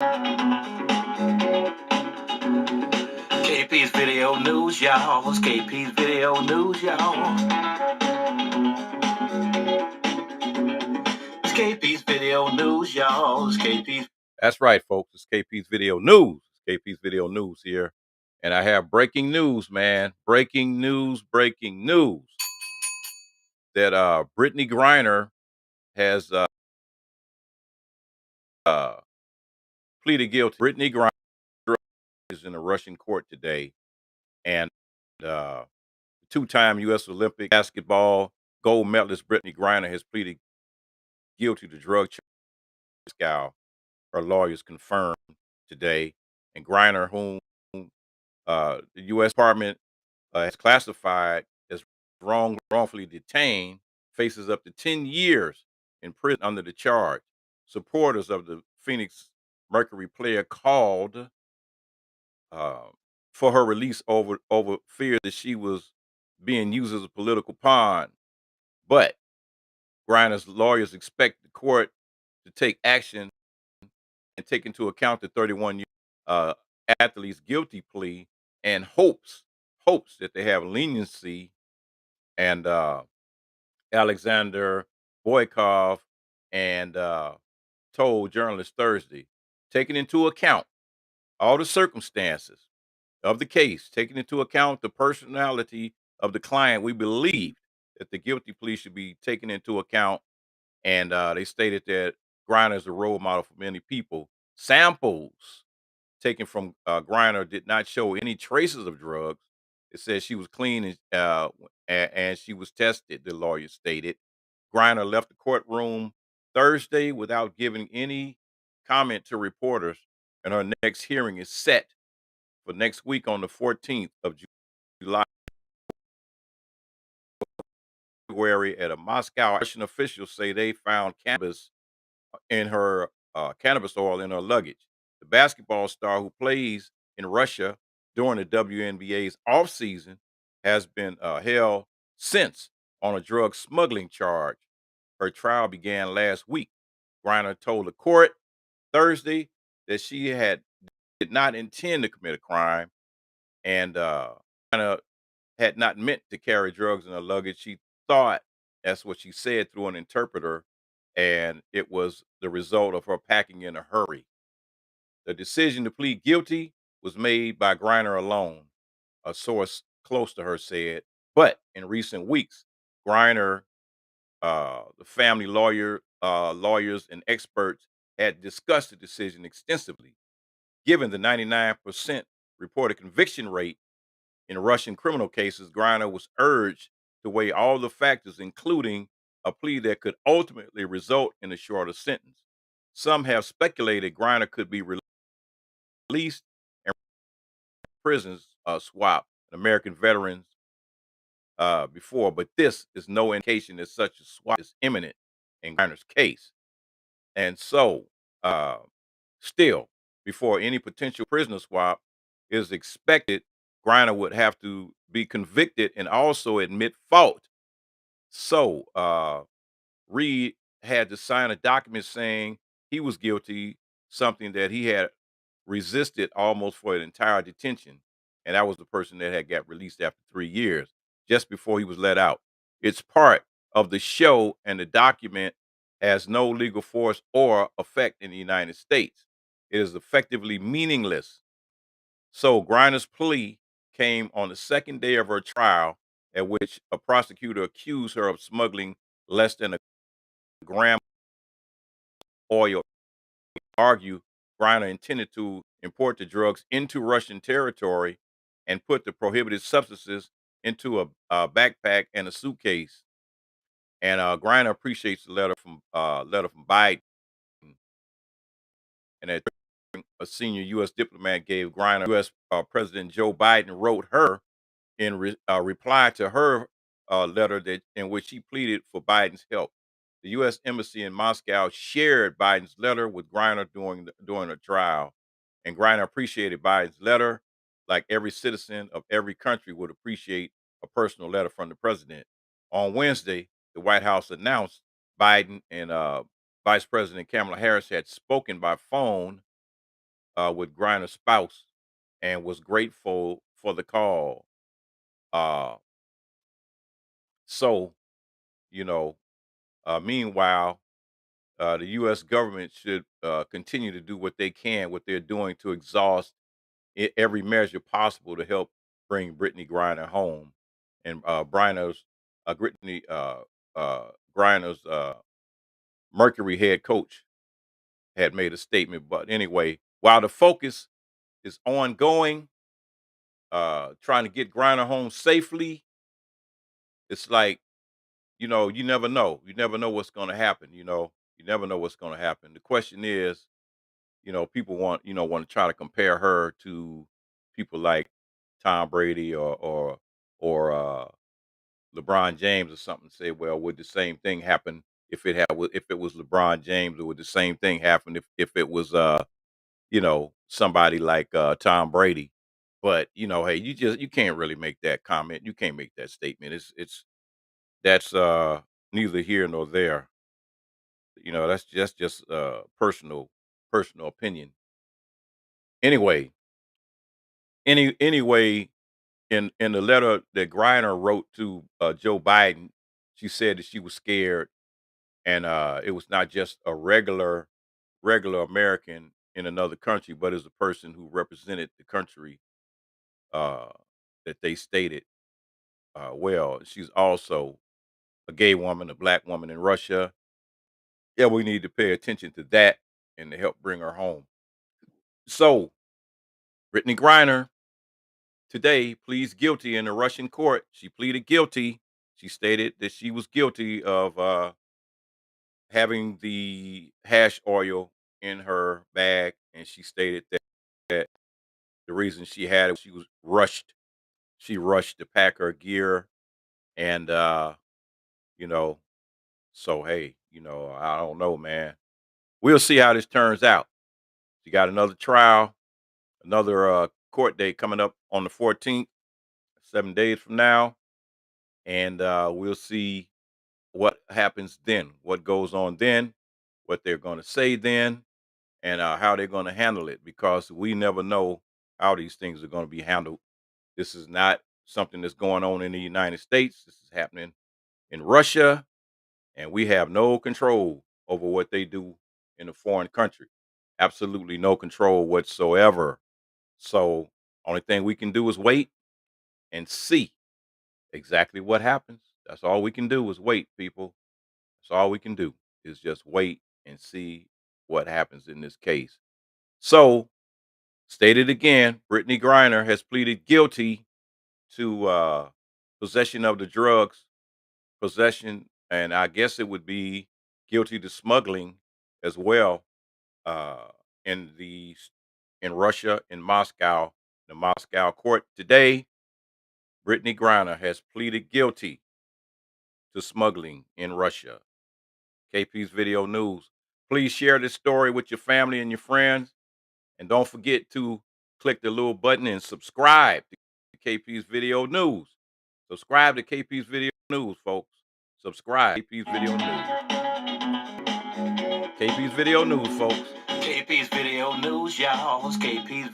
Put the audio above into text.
KP's Video News, y'all. It's KP's Video News, y'all. It's KP's Video News, y'all. It's KP's. That's right, folks. It's KP's Video News. It's KP's Video News here. And I have breaking news, man. Breaking news, breaking news. That Brittney Griner has uh, pleaded guilty. Brittney Griner is in a Russian court today. And uh, two-time U.S. Olympic basketball gold medalist Brittney Griner has pleaded guilty to drug charges. Her lawyers confirmed today. And Griner, whom the U.S. Department has classified as wrongfully detained, faces up to 10 years in prison under the charge. Supporters of the Phoenix Mercury player called uh, for her release over fear that she was being used as a political pawn. But Griner's lawyers expect the court to take action and take into account the 31-year uh, athlete's guilty plea and hopes that they have leniency. And Alexander Boykov and told journalists Thursday, taking into account all the circumstances of the case, taking into account the personality of the client, we believe that the guilty plea should be taken into account. And they stated that Griner is a role model for many people. Samples taken from Griner did not show any traces of drugs. It says she was clean and she was tested, the lawyer stated. Griner left the courtroom Thursday without giving any comment to reporters, and her next hearing is set for next week on the 14th of July at a Moscow. Russian officials say they found cannabis oil in her luggage. The basketball star who plays in Russia during the WNBA's offseason has been held since on a drug smuggling charge. Her trial began last week. Griner told the court Thursday that she did not intend to commit a crime and Griner had not meant to carry drugs in her luggage. She thought, that's what she said through an interpreter, and it was the result of her packing in a hurry. The decision to plead guilty was made by Griner alone, a source close to her said. But in recent weeks, Griner, the family lawyers and experts had discussed the decision extensively. Given the 99% reported conviction rate in Russian criminal cases, Griner was urged to weigh all the factors, including a plea that could ultimately result in a shorter sentence. Some have speculated Griner could be released and prisons swap an American veterans before, but this is no indication that such a swap is imminent in Griner's case. And so, uh, still, before any potential prisoner swap is expected, Griner would have to be convicted and also admit fault. So, Reed had to sign a document saying he was guilty, something that he had resisted almost for an entire detention. And that was the person that had got released after 3 years, just before he was let out. It's part of the show, and the document has no legal force or effect in the United States. It is effectively meaningless. So Griner's plea came on the second day of her trial, at which a prosecutor accused her of smuggling less than a gram of oil. Argue Griner intended to import the drugs into Russian territory and put the prohibited substances into a backpack and a suitcase. And Griner appreciates the letter from Biden, and that a senior U.S. diplomat gave Griner. U.S. President Joe Biden wrote her in reply to her letter that in which she pleaded for Biden's help. The U.S. Embassy in Moscow shared Biden's letter with Griner during the trial, and Griner appreciated Biden's letter, like every citizen of every country would appreciate a personal letter from the president. On Wednesday, the White House announced Biden and Vice President Kamala Harris had spoken by phone with Griner's spouse and was grateful for the call. Uh, so, you know, meanwhile, the U.S. government should continue to do what they can, what they're doing to exhaust every measure possible to help bring Brittany Griner home. And Brittany Griner's Mercury head coach had made a statement. But anyway, while the focus is ongoing, trying to get Griner home safely, it's like, you never know. You never know what's going to happen. You never know what's going to happen. The question is, people want to try to compare her to people like Tom Brady or LeBron James or something. Say, well, would the same thing happen if it was LeBron James, or would the same thing happen if it was somebody like Tom Brady? But hey, you can't really make that comment. You can't make that statement. It's That's neither here nor there. That's just personal opinion. Anyway, anyway, in the letter that Griner wrote to Joe Biden, she said that she was scared, and it was not just a regular American in another country, but as a person who represented the country uh, that they stated. Well, she's also a gay woman, a black woman in Russia. Yeah, we need to pay attention to that and to help bring her home. So, Brittany Griner today pleads guilty in a Russian court. She pleaded guilty. She stated that she was guilty of having the hash oil in her bag, and she stated that the reason she had it, she was rushed. She rushed to pack her gear, and you know, so hey, I don't know, man. We'll see how this turns out. She got another trial, another court date coming up on the 14th, 7 days from now, and we'll see what happens then, what goes on then, what they're going to say then, and how they're going to handle it, because we never know how these things are going to be handled. This is not something that's going on in the United States. This is happening in Russia, and we have no control over what they do in a foreign country. Absolutely no control whatsoever. So, only thing we can do is wait and see exactly what happens. That's all we can do is wait, people. That's all we can do is just wait and see what happens in this case. So, stated again, Brittany Griner has pleaded guilty to possession of the drugs, possession, and I guess it would be guilty to smuggling as well, uh, in in Russia, in Moscow, the Moscow court today. Brittany Griner has pleaded guilty to smuggling in Russia. KP's Video News. Please share this story with your family and your friends. And don't forget to click the little button and subscribe to KP's Video News. Subscribe to KP's Video News, folks. Subscribe to KP's Video News. KP's Video News, folks. KP's Video News, y'all. KP's Video